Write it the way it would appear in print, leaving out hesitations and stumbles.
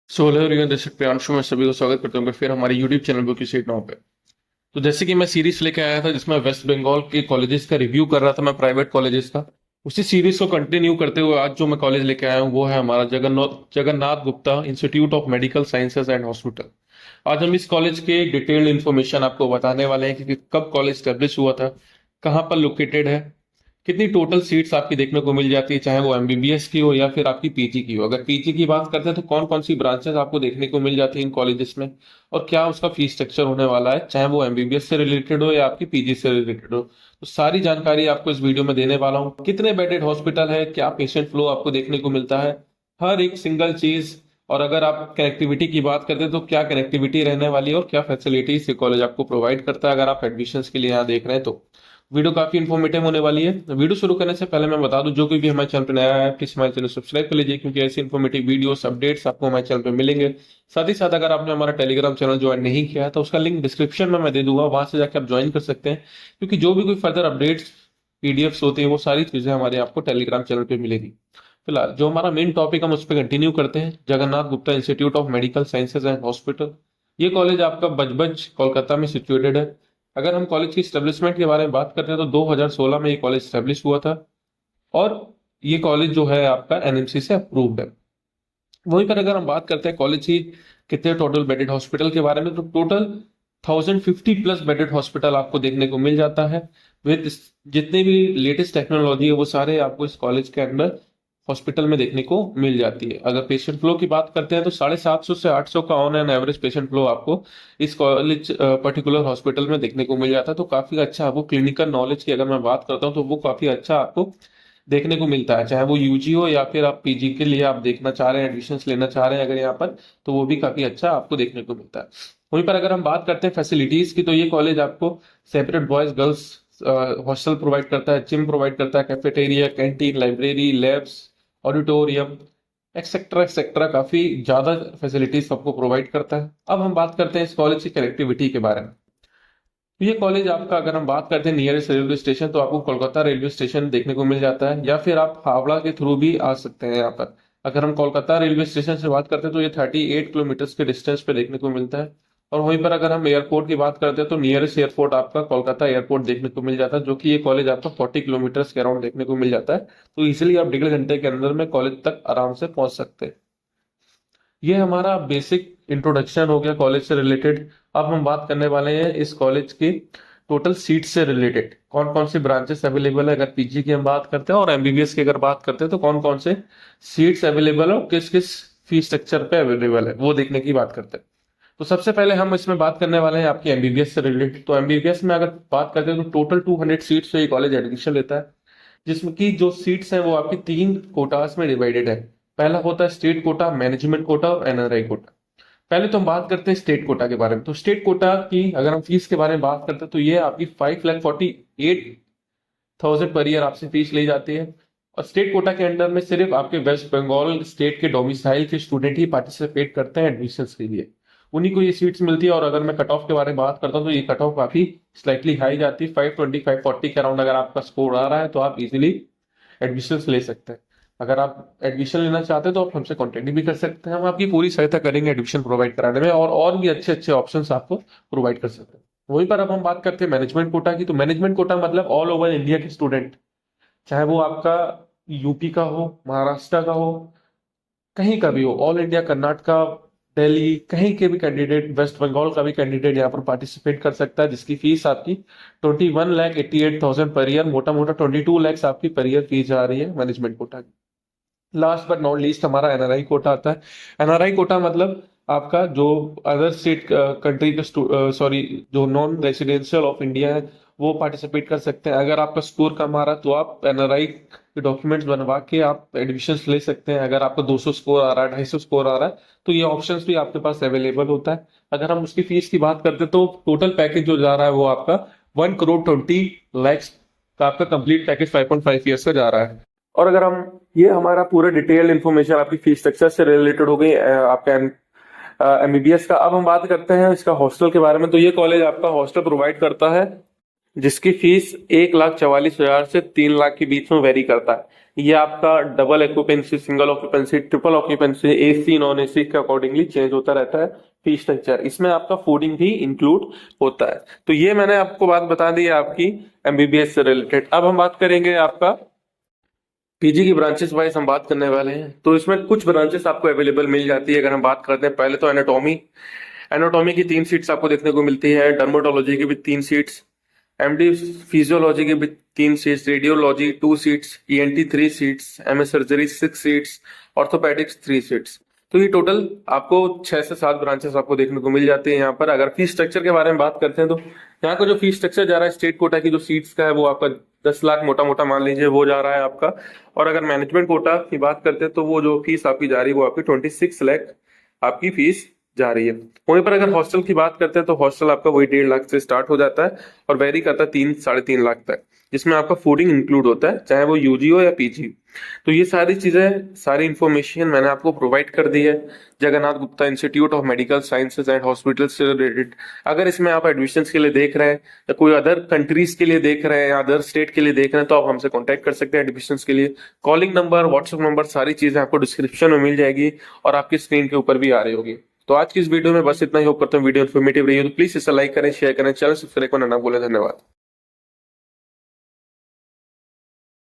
Hello everyone, this is Priyanshu. मैं सभी को स्वागत करता हूँ फिर हमारे YouTube channel book seat now पे। तो जैसे कि मैं सीरीज लेके आया था जिसमें वेस्ट बंगाल के कॉलेजेस का रिव्यू कर रहा था, मैं प्राइवेट कॉलेजेस का। उसी सीरीज को कंटिन्यू करते हुए आज जो मैं कॉलेज लेके आया हूँ वो है हमारा Jagannath Jagannath Gupta institute of medical sciences and hospital. आज हम इस कॉलेज के डिटेल्ड इन्फॉर्मेशन आपको बताने वाले हैं कि कब कॉलेज स्टेब्लिश हुआ था, कहाँ पर लोकेटेड है, कितनी टोटल सीट्स आपकी देखने को मिल जाती है, चाहे वो एमबीबीएस की हो या फिर आपकी पीजी की हो। अगर पीजी की बात करते हैं तो कौन कौन सी ब्रांचेस आपको देखने को मिल जाती है इन कॉलेजेस में, और क्या उसका फीस स्ट्रक्चर होने वाला है, चाहे वो एमबीबीएस से रिलेटेड हो या आपकी पीजी से रिलेटेड हो। तो सारी जानकारी आपको इस वीडियो में देने वाला हूँ। कितने बेडेड हॉस्पिटल है, क्या पेशेंट फ्लो आपको देखने को मिलता है, हर एक सिंगल चीज। और अगर आप कनेक्टिविटी की बात करते हैं तो क्या कनेक्टिविटी रहने वाली है और क्या फैसिलिटीज ये कॉलेज आपको प्रोवाइड करता है अगर आप एडमिशन के लिए यहाँ देख रहे हैं तो। वीडियो काफी इन्फॉर्मेटिव होने वाली है। वीडियो शुरू करने से पहले मैं बता दूं, जो कोई भी हमारे चैनल पर नया है प्लीज हमारे चैनल सब्सक्राइब कर लीजिए, क्योंकि ऐसी इन्फॉर्मेटिव वीडियोस अपडेट्स आपको हमारे चैनल पे मिलेंगे। साथ ही साथ अगर आपने हमारा टेलीग्राम चैनल ज्वाइन नहीं किया है तो उसका लिंक डिस्क्रिप्शन में मैं दे दूंगा, वहां से जाकर आप ज्वाइन कर सकते हैं, क्योंकि जो भी कोई फर्दर अपडेट्स पीडीएफ्स होते हैं वो सारी चीजें हमारे आपको टेलीग्राम चैनल पे मिलेगी। फिलहाल जो हमारा मेन टॉपिक हम उस पर कंटिन्यू करते हैं। Jagannath Gupta institute of medical sciences and hospital, ये कॉलेज आपका बजबज कोलकाता में सिचुएटेड है। अगर हम कॉलेज की स्टेब्लिशमेंट के बारे में बात करते हैं तो 2016 में ये कॉलेज स्टेब्लिश हुआ था, और ये कॉलेज जो है आपका एनएमसी से अप्रूव्ड है। वहीं पर अगर हम बात करते हैं कॉलेज की कितने टोटल बेडेड हॉस्पिटल के बारे में, तो टोटल 1050 प्लस बेडेड हॉस्पिटल आपको देखने को मिल जाता है। विद जितने भी लेटेस्ट टेक्नोलॉजी है वो सारे आपको इस कॉलेज के अंदर हॉस्पिटल में देखने को मिल जाती है। अगर पेशेंट फ्लो की बात करते हैं तो 750 से 800 का on an average patient flow आपको इस कॉलेज पर्टिकुलर हॉस्पिटल में देखने को मिल जाता है। तो काफी अच्छा आपको क्लिनिकल नॉलेज की अगर मैं बात करता हूँ तो वो काफी अच्छा आपको देखने को मिलता है, चाहे वो यूजी हो या फिर आप पीजी के लिए आप देखना चाह रहे हैं, एडमिशन लेना चाह रहे हैं अगर यहाँ पर, तो वो भी काफी अच्छा आपको देखने को मिलता है। वहीं पर अगर हम बात करते हैं फैसिलिटीज की, तो ये कॉलेज आपको separate boys girls hostel provide करता है, जिम प्रोवाइड करता है, cafeteria, canteen, library, labs, auditorium, etcetera etcetera, काफी ज्यादा फैसिलिटीज आपको प्रोवाइड करता है। अब हम बात करते हैं इस कॉलेज की कनेक्टिविटी के बारे में। तो ये कॉलेज आपका अगर हम बात करते हैं नियरेस्ट रेलवे स्टेशन, तो आपको कोलकाता रेलवे स्टेशन देखने को मिल जाता है, या फिर आप हावड़ा के थ्रू भी आ सकते हैं यहाँ पर। अगर हम कोलकाता रेलवे स्टेशन से बात करते हैं तो ये 38 किलोमीटर के डिस्टेंस पे देखने को मिलता है। और वहीं पर अगर हम एयरपोर्ट की बात करते हैं तो नियरेस्ट एयरपोर्ट आपका कोलकाता एयरपोर्ट देखने को मिल जाता है, जो कि ये कॉलेज आपका 40 किलोमीटर के अराउंड देखने को मिल जाता है। तो इजिली आप 1.5 घंटे के अंदर में कॉलेज तक आराम से पहुंच सकते हैं। ये हमारा बेसिक इंट्रोडक्शन हो गया कॉलेज से रिलेटेड। अब हम बात करने वाले हैं इस कॉलेज की टोटल सीट से रिलेटेड, कौन कौन सी ब्रांचेस अवेलेबल है अगर पीजी की हम बात करते हैं, और एमबीबीएस की अगर बात करते हैं तो कौन कौन से सीट्स अवेलेबल है और किस किस फीस स्ट्रक्चर पे अवेलेबल है, वो देखने की बात करते हैं। तो सबसे पहले हम इसमें बात करने वाले हैं आपकी एमबीबीएस से रिलेटेड। तो एमबीबीएस में अगर बात करते हैं तो टोटल 200 सीट्स से ये कॉलेज एडमिशन लेता है, जिसमें की जो सीट्स हैं वो आपकी 3 कोटास में डिवाइडेड है। पहला होता है स्टेट कोटा, मैनेजमेंट कोटा और एनआरआई कोटा। पहले तो हम बात करते हैं स्टेट कोटा के बारे में। तो स्टेट कोटा की अगर हम फीस के बारे में बात करते हैं तो ये आपकी 5,48,000 पर ईयर आपसे फीस ली जाती है। और स्टेट कोटा के अंडर में सिर्फ आपके वेस्ट बंगाल स्टेट के डोमिसाइल के स्टूडेंट ही पार्टिसिपेट करते हैं एडमिशन के लिए, उन्हीं को ये सीट्स मिलती है। और अगर मैं कट ऑफ के बारे में बात करता हूँ तो ये कट ऑफ काफी स्लाइटली हाई जाती है, 520 540 के अराउंड अगर आपका स्कोर आ रहा है तो आप इजिली एडमिशन ले सकते हैं। अगर आप एडमिशन लेना चाहते हैं तो आप हमसे कॉन्टेक्ट भी कर सकते हैं, हम आपकी पूरी सहायता करेंगे एडमिशन प्रोवाइड कराने में, और भी अच्छे अच्छे ऑप्शंस आपको प्रोवाइड कर सकते हैं। वहीं पर अब हम बात करते हैं मैनेजमेंट कोटा की। तो मैनेजमेंट कोटा मतलब ऑल ओवर इंडिया के स्टूडेंट, चाहे वो आपका यूपी का हो, महाराष्ट्र का हो, कहीं का भी हो, ऑल इंडिया, कर्नाटका, दिल्ली, कहीं के भी कैंडिडेट, वेस्ट बंगाल का भी कैंडिडेट यहाँ पर पार्टिसिपेट कर सकता है, जिसकी फीस आपकी 21,88,000 पर ईयर, मोटा मोटा 22 लैक्स आपकी पर ईयर फीस जा रही है मैनेजमेंट कोटा की। लास्ट बट नॉट लीस्ट हमारा एनआरआई कोटा आता है। एनआरआई कोटा मतलब आपका जो अदर स्टेट कंट्री के सॉरी जो नॉन रेसिडेंशियल ऑफ इंडिया है वो पार्टिसिपेट कर सकते हैं। अगर आपका स्कोर कम आ रहा है तो आप एनआरआई के डॉक्यूमेंट्स बनवा के आप एडमिशन ले सकते हैं। अगर आपका 200 स्कोर आ रहा है, 250 स्कोर आ रहा है, तो ये ऑप्शंस भी आपके पास अवेलेबल होता है। अगर हम उसकी फीस की बात करते हैं तो टोटल पैकेज जो जा रहा है वो आपका 1,20,00,000 का आपका कंप्लीट पैकेज 5.5 ईयर्स का जा रहा है। और अगर हम ये हमारा पूरा डिटेल्ड इन्फॉर्मेशन आपकी फीस स्ट्रक्चर से रिलेटेड हो गई आपका एमबीबीएस का। अब हम बात करते हैं इसका हॉस्टल के बारे में। तो ये कॉलेज आपका हॉस्टल प्रोवाइड करता है जिसकी फीस 1,44,000 से 3 लाख के बीच में वेरी करता है। ये आपका double occupancy, single occupancy, triple occupancy, AC non AC के अकॉर्डिंगली चेंज होता रहता है फी स्ट्रक्चर। इसमें आपका फूडिंग भी इंक्लूड होता है। तो ये मैंने आपको बात बता दी है आपकी एमबीबीएस से रिलेटेड। अब हम बात करेंगे आपका पीजी की ब्रांचेस वाइज हम बात करने वाले हैं। तो इसमें कुछ ब्रांचेस आपको अवेलेबल मिल जाती है। अगर हम बात करते हैं पहले तो एनाटॉमी, एनाटॉमी की 3 सीट्स आपको देखने को मिलती है। डर्मेटोलॉजी की भी 3 सीट्स, एमडी फिजियोलॉजी की भी 3 seats, radiology 2 seats, ENT 3 seats, MS surgery 6 seats, orthopaedics 3 seats. तो ये टोटल आपको 6 से 7 ब्रांचेस आपको देखने को मिल जाती है यहाँ पर। अगर फीस स्ट्रक्चर के बारे में बात करते हैं तो यहाँ का जो फीस स्ट्रक्चर जा रहा है स्टेट कोटा की जो सीट्स का है वो आपका 10 लाख मोटा मोटा मान लीजिए वो जा रहा है आपका। और अगर मैनेजमेंट कोटा की बात करते हैं तो वो जो फीस आपकी जा रही है वो आपकी 26 लाख आपकी फीस जा रही है। वहीं पर अगर हॉस्टल की बात करते हैं तो हॉस्टल आपका वही 1.5 लाख से स्टार्ट हो जाता है और वेरी करता है 3 से 3.5 लाख तक, जिसमें आपका फूडिंग इंक्लूड होता है, चाहे वो यूजी हो या पीजी। तो ये सारी चीजें, सारी इंफॉर्मेशन मैंने आपको प्रोवाइड कर दी है Jagannath Gupta institute of medical sciences and hospital से रिलेटेड। अगर इसमें आप एडमिशन के लिए देख रहे हैं या कोई अदर कंट्रीज के लिए देख रहे हैं या अदर स्टेट के लिए देख रहे हैं तो आप हमसे कॉन्टेक्ट कर सकते हैं एडमिशन के लिए। कॉलिंग नंबर, व्हाट्सएप नंबर, सारी चीजें आपको डिस्क्रिप्शन में मिल जाएगी और आपकी स्क्रीन के ऊपर भी आ रही होगी। तो आज की इस वीडियो में बस इतना ही। होप करता हूँ वीडियो इन्फॉर्मेटिव रही हो तो प्लीज इसे लाइक करें, शेयर करें, चैनल सब्सक्राइब करना ना भूलें। धन्यवाद।